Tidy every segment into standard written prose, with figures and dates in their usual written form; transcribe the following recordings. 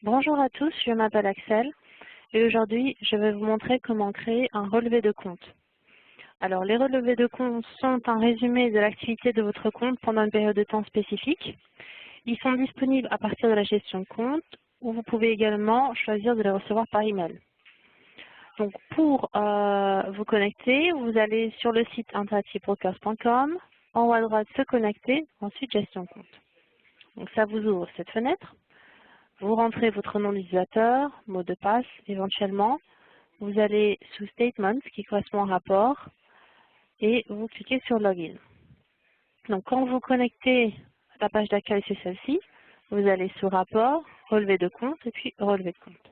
Bonjour à tous, je m'appelle Axel et aujourd'hui je vais vous montrer comment créer un relevé de compte. Alors les relevés de compte sont un résumé de l'activité de votre compte pendant une période de temps spécifique. Ils sont disponibles à partir de la gestion de compte ou vous pouvez également choisir de les recevoir par email. Donc pour vous connecter, vous allez sur le site interactivebrokers.com, en haut à droite se connecter, ensuite gestion de compte. Donc ça vous ouvre cette fenêtre. Vous rentrez votre nom d'utilisateur, mot de passe éventuellement. Vous allez sous Statements qui correspond au rapport et vous cliquez sur Login. Donc quand vous connectez, la page d'accueil c'est celle-ci. Vous allez sous Rapport, Relevé de compte et puis Relevé de compte.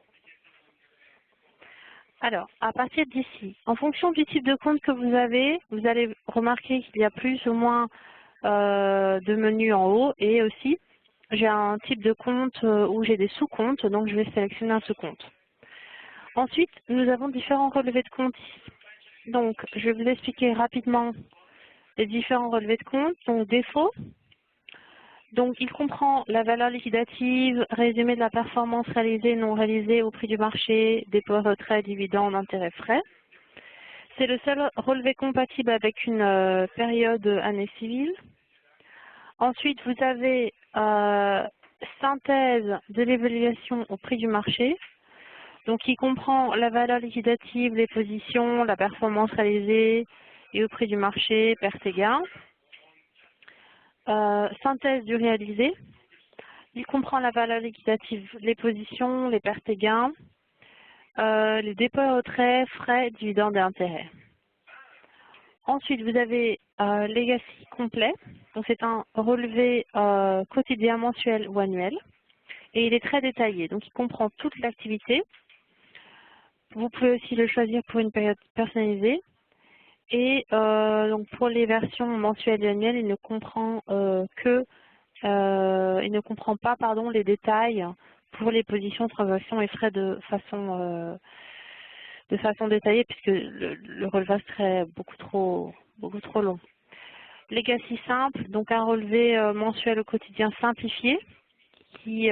Alors, à partir d'ici, en fonction du type de compte que vous avez, vous allez remarquer qu'il y a plus ou moins de menus en haut et aussi j'ai un type de compte où j'ai des sous-comptes, donc je vais sélectionner un sous-compte. Ensuite, nous avons différents relevés de compte ici. Donc, je vais vous expliquer rapidement les différents relevés de compte. Donc, défaut. Donc, il comprend la valeur liquidative, résumé de la performance réalisée et non réalisée au prix du marché, dépôt, retrait, dividendes, intérêts, frais. C'est le seul relevé compatible avec une période année civile. Ensuite, vous avez synthèse de l'évaluation au prix du marché, donc qui comprend la valeur liquidative, les positions, la performance réalisée et au prix du marché, pertes et gains. Synthèse du réalisé, il comprend la valeur liquidative, les positions, les pertes et gains, les dépôts et retraits, frais, dividendes et intérêts. Ensuite, vous avez Legacy complet, donc c'est un relevé quotidien, mensuel ou annuel, et il est très détaillé, donc il comprend toute l'activité. Vous pouvez aussi le choisir pour une période personnalisée, et donc pour les versions mensuelles et annuelles, il ne comprend pas les détails pour les positions, transactions et frais de façon détaillée, puisque le relevage serait beaucoup trop long. Legacy simple, donc un relevé mensuel au quotidien simplifié qui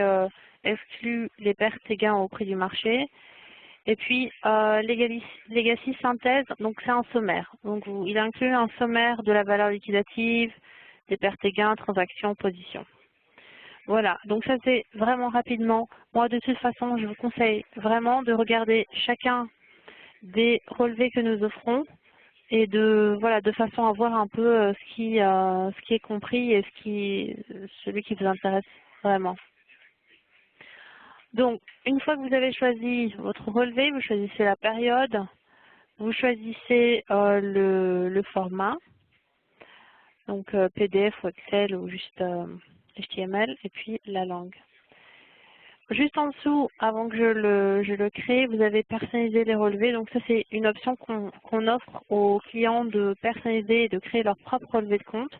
exclut les pertes et gains au prix du marché. Et puis Legacy synthèse, donc c'est un sommaire. Donc il inclut un sommaire de la valeur liquidative, des pertes et gains, transactions, positions. Voilà, donc ça c'est vraiment rapidement. Moi de toute façon, je vous conseille vraiment de regarder chacun des relevés que nous offrons et de façon à voir un peu ce qui est compris et celui qui vous intéresse vraiment. Donc, une fois que vous avez choisi votre relevé, vous choisissez la période, vous choisissez le format, donc PDF ou Excel ou juste HTML, et puis la langue. Juste en dessous, avant que je le crée, vous avez personnalisé les relevés. Donc ça, c'est une option qu'on offre aux clients de personnaliser et de créer leur propre relevé de compte.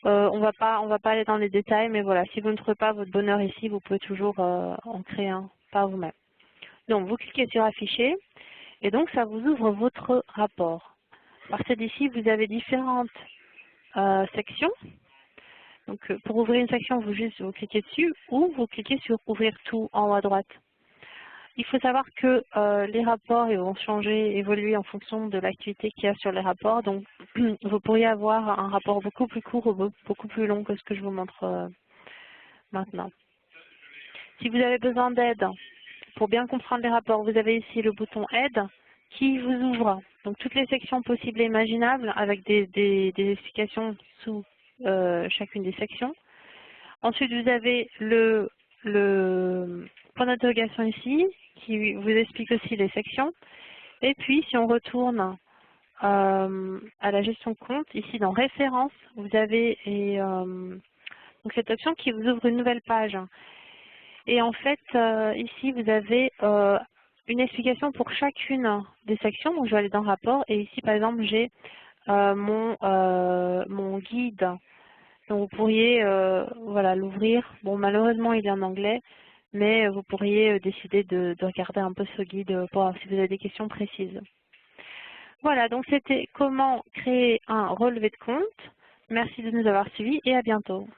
On va pas aller dans les détails, mais voilà, si vous ne trouvez pas votre bonheur ici, vous pouvez toujours en créer un par vous-même. Donc, vous cliquez sur Afficher, et donc ça vous ouvre votre rapport. À partir d'ici, vous avez différentes sections. Donc, pour ouvrir une section, vous cliquez dessus, ou vous cliquez sur Ouvrir tout en haut à droite. Il faut savoir que les rapports ils vont changer, évoluer en fonction de l'activité qu'il y a sur les rapports. Donc, vous pourriez avoir un rapport beaucoup plus court ou beaucoup plus long que ce que je vous montre maintenant. Si vous avez besoin d'aide pour bien comprendre les rapports, vous avez ici le bouton Aide qui vous ouvre donc toutes les sections possibles et imaginables avec des explications sous chacune des sections. Ensuite, vous avez le point d'interrogation ici qui vous explique aussi les sections. Et puis, si on retourne à la gestion de compte, ici dans Références, vous avez donc cette option qui vous ouvre une nouvelle page. Et en fait, ici, vous avez une explication pour chacune des sections. Donc, je vais aller dans Rapport. Et ici, par exemple, j'ai mon guide. Donc, vous pourriez l'ouvrir. Bon, malheureusement, il est en anglais. Mais vous pourriez décider de regarder un peu ce guide pour voir si vous avez des questions précises. Voilà, donc c'était comment créer un relevé de compte. Merci de nous avoir suivis et à bientôt.